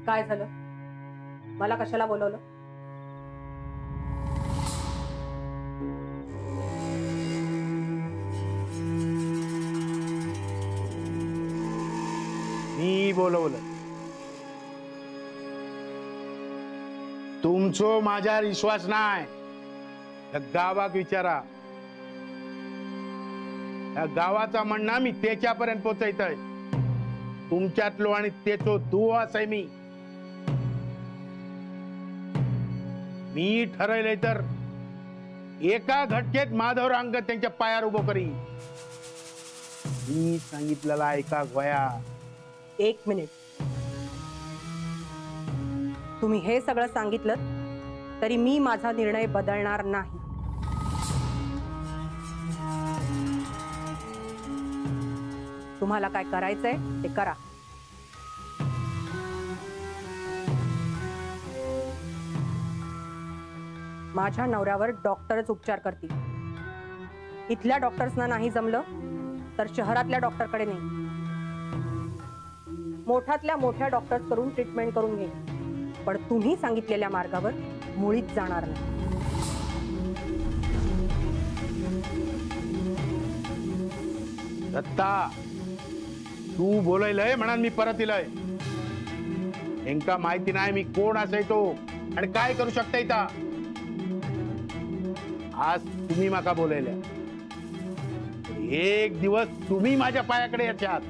काय झालं? मला कशाला बोलवलं? मी बोलवलं. तुमचो माझ्यावर विश्वास नाही. या गावाक विचारा. या गावाचा म्हणणं मी त्याच्यापर्यंत पोहोचयतय. तुमच्यातलो आणि तेचो दुवा आहे मी ठरवलंय तर एका घटकेत माधव रांगत त्यांच्या पायावर उभं करी. मी सांगितलेला ऐका गोया. 1 मिनिट. तुम्ही हे सगळं सांगितलं तरी मी माझा निर्णय बदलणार नाही. तुम्हाला काय करायचंय ते करा. माझ्या नवऱ्यावर डॉक्टरच उपचार करतील. इथल्या डॉक्टर्सना नाही जमलं तर शहरातल्या डॉक्टरकडे नाही. मोठ्यातल्या मोठ्या डॉक्टर्स करून ट्रीटमेंट करून घे. पण तुम्ही सांगितलेल्या मार्गावर मुळीच जाणार नाही. दत्ता, तू बोलायलंय म्हणून मी परत इलय. हेंका माहिती नाही मी कोण असायचो आणि काय करू शकता इथं. आज तुम्ही माका बोलायला. एक दिवस तुम्ही माझ्या पायाकडे याच्यात.